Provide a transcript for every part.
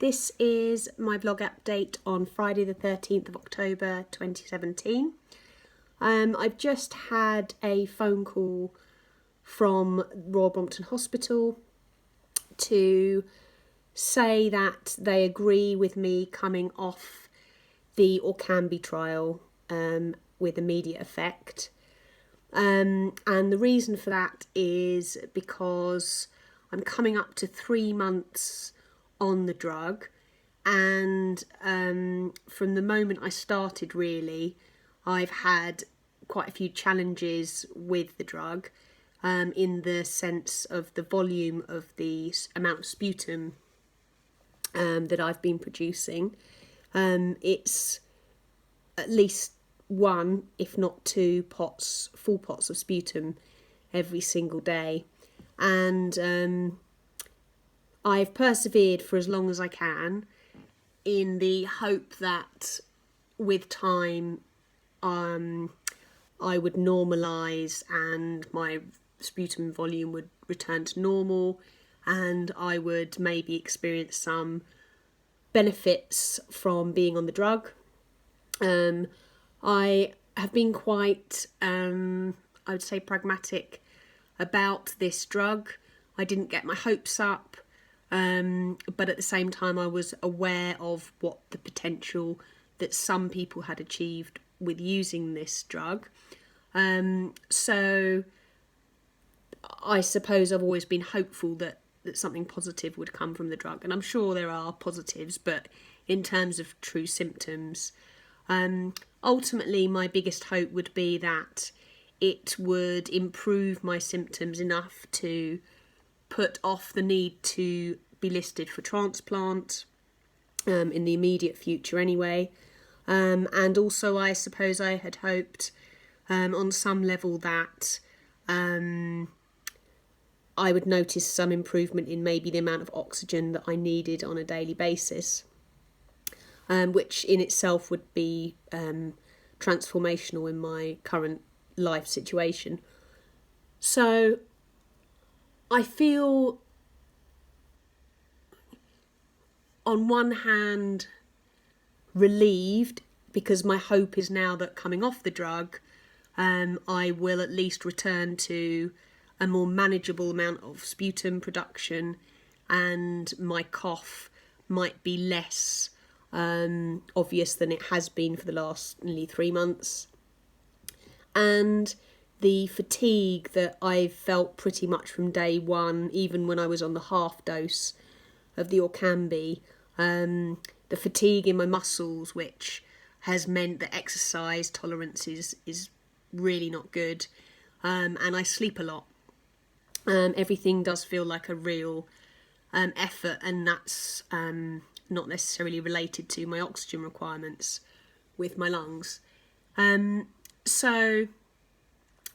This is my vlog update on Friday the 13th of October 2017. I've just had a phone call from Royal Brompton Hospital to say that they agree with me coming off the Orkambi trial with immediate effect. And the reason for that is because I'm coming up to 3 months on the drug, and from the moment I started, really, I've had quite a few challenges with the drug, in the sense of the volume of the amount of sputum that I've been producing. It's at least 1, if not 2 pots, full pots of sputum every single day, and I've persevered for as long as I can in the hope that with time I would normalise and my sputum volume would return to normal, and I would maybe experience some benefits from being on the drug. I have been quite, I would say, pragmatic about this drug. I didn't get my hopes up, but at the same time I was aware of what the potential that some people had achieved with using this drug. So I suppose I've always been hopeful that something positive would come from the drug, and I'm sure there are positives, but in terms of true symptoms, ultimately my biggest hope would be that it would improve my symptoms enough to put off the need to be listed for transplant in the immediate future anyway. And also I suppose I had hoped on some level that I would notice some improvement in maybe the amount of oxygen that I needed on a daily basis, which in itself would be transformational in my current life situation. So I feel on one hand relieved, because my hope is now that coming off the drug I will at least return to a more manageable amount of sputum production, and my cough might be less obvious than it has been for the last nearly 3 months. And the fatigue that I've felt pretty much from day one, even when I was on the half dose of the Orkambi, the fatigue in my muscles, which has meant that exercise tolerance is really not good, and I sleep a lot. Everything does feel like a real effort, and that's not necessarily related to my oxygen requirements with my lungs. So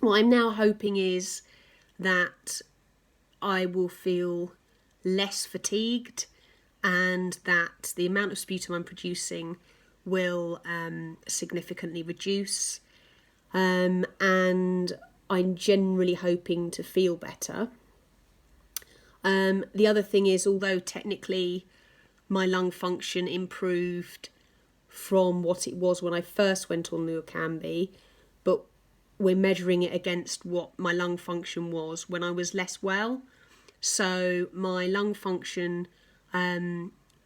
what I'm now hoping is that I will feel less fatigued, and that the amount of sputum I'm producing will significantly reduce, and I'm generally hoping to feel better. The other thing is, although technically my lung function improved from what it was when I first went on the Orkambi, but we're measuring it against what my lung function was when I was less well. So my lung function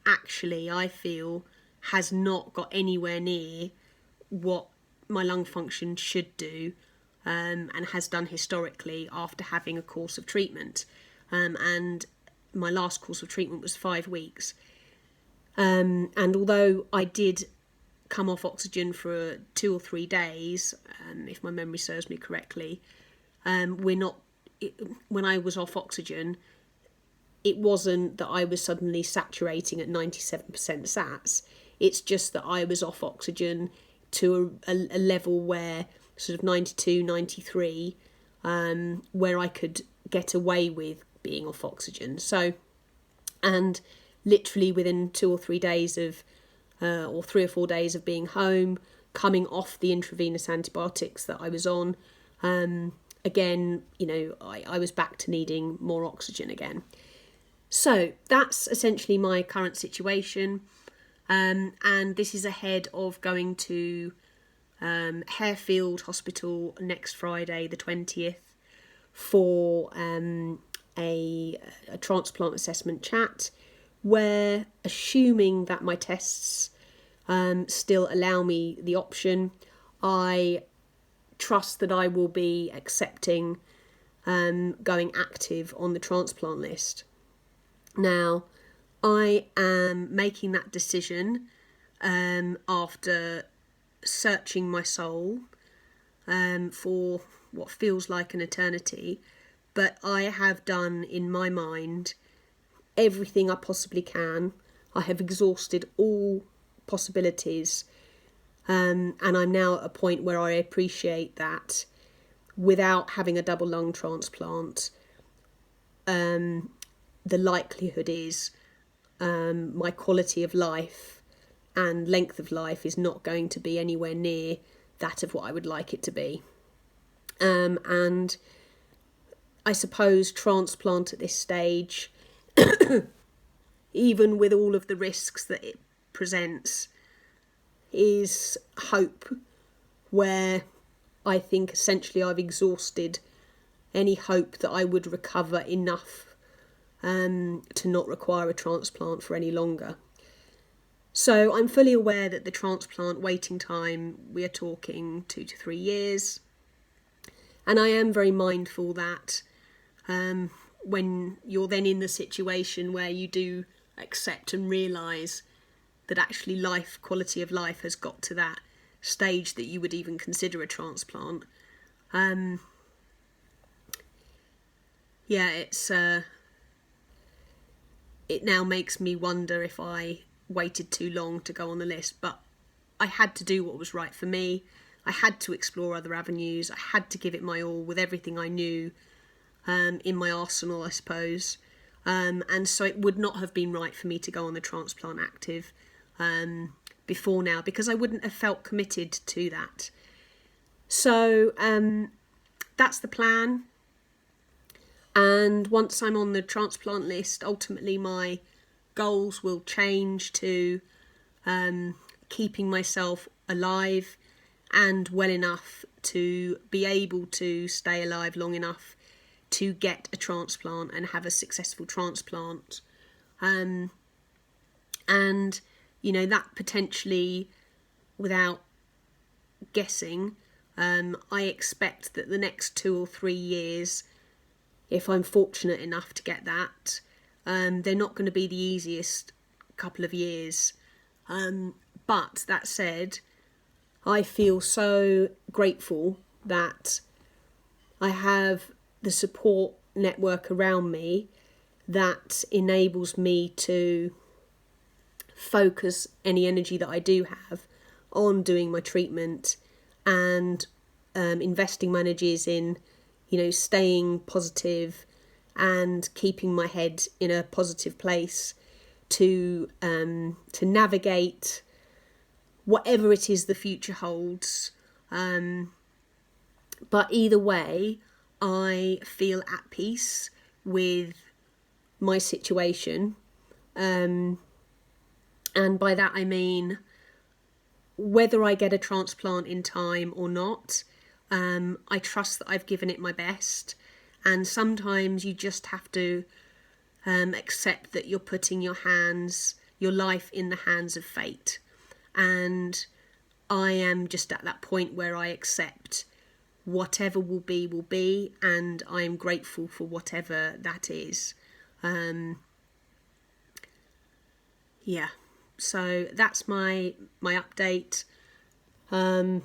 actually, I feel, has not got anywhere near what my lung function should do, and has done historically after having a course of treatment. And my last course of treatment was 5 weeks. And although I did come off oxygen for 2 or 3 days, if my memory serves me correctly, when I was off oxygen, it wasn't that I was suddenly saturating at 97% SATs. It's just that I was off oxygen to a level where sort of 92, 93, where I could get away with being off oxygen. So, and literally within 2 or 3 days of, or 3 or 4 days of being home, coming off the intravenous antibiotics that I was on, again, I was back to needing more oxygen again. So that's essentially my current situation. And this is ahead of going to Harefield Hospital next Friday, the 20th, for a transplant assessment chat, where, assuming that my tests still allow me the option, I trust that I will be accepting going active on the transplant list. Now, I am making that decision after searching my soul for what feels like an eternity, but I have done in my mind everything I possibly can. I have exhausted all possibilities, and I'm now at a point where I appreciate that without having a double lung transplant, the likelihood is my quality of life and length of life is not going to be anywhere near that of what I would like it to be. And I suppose transplant at this stage, even with all of the risks that it presents, is hope, where I think essentially I've exhausted any hope that I would recover enough to not require a transplant for any longer. So I'm fully aware that the transplant waiting time, we are talking 2 to 3 years. And I am very mindful that when you're then in the situation where you do accept and realise that actually quality of life has got to that stage that you would even consider a transplant, it now makes me wonder if I waited too long to go on the list. But I had to do what was right for me. I had to explore other avenues. I had to give it my all with everything I knew in my arsenal, I suppose. And so it would not have been right for me to go on the transplant active before now, because I wouldn't have felt committed to that. So that's the plan. And once I'm on the transplant list, ultimately my goals will change to keeping myself alive and well enough to be able to stay alive long enough to get a transplant and have a successful transplant. And, you know, that potentially, without guessing, I expect that the next 2 or 3 years, if I'm fortunate enough to get that, they're not going to be the easiest couple of years. But that said, I feel so grateful that I have the support network around me that enables me to focus any energy that I do have on doing my treatment and investing my energies in, you know, staying positive and keeping my head in a positive place to navigate whatever it is the future holds. But either way, I feel at peace with my situation. And by that I mean, whether I get a transplant in time or not, I trust that I've given it my best. And sometimes you just have to accept that you're putting your life in the hands of fate. And I am just at that point where I accept whatever will be, and I am grateful for whatever that is. So that's my update. I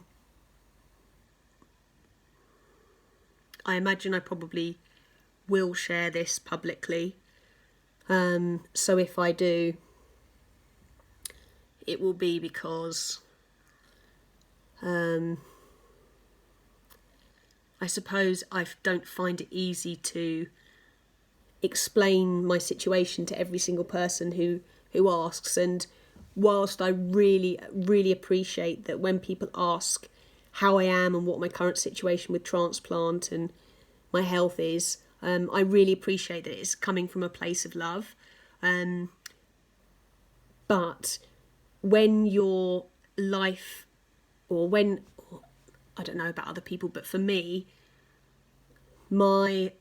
imagine I probably will share this publicly. So if I do, it will be because I suppose I don't find it easy to explain my situation to every single person who asks. And whilst I really, really appreciate that when people ask how I am and what my current situation with transplant and my health is, I really appreciate that it's coming from a place of love. But when your life, or when, I don't know about other people, but for me, my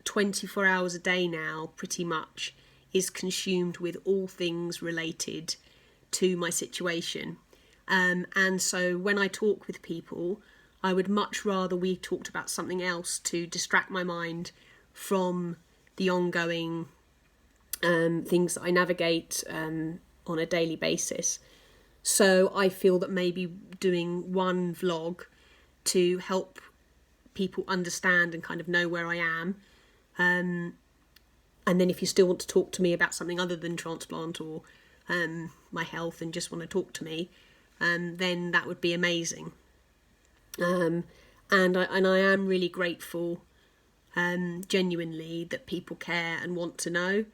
24 hours a day now pretty much is consumed with all things related to my situation. And so when I talk with people, I would much rather we talked about something else to distract my mind from the ongoing things that I navigate on a daily basis. So I feel that maybe doing one vlog to help people understand and kind of know where I am. And then if you still want to talk to me about something other than transplant or my health and just want to talk to me, then that would be amazing. And I am really grateful, genuinely, that people care and want to know.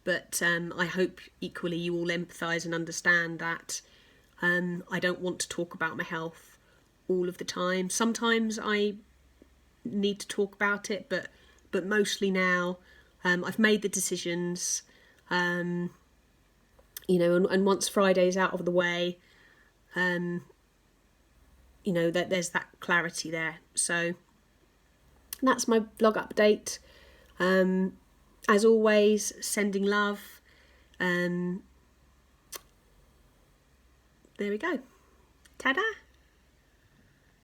But I hope equally you all empathise and understand that I don't want to talk about my health all of the time. Sometimes I need to talk about it, but mostly now I've made the decisions, and once Friday's out of the way, that there's that clarity there. So that's my vlog update. As always, sending love. There we go. Ta-da!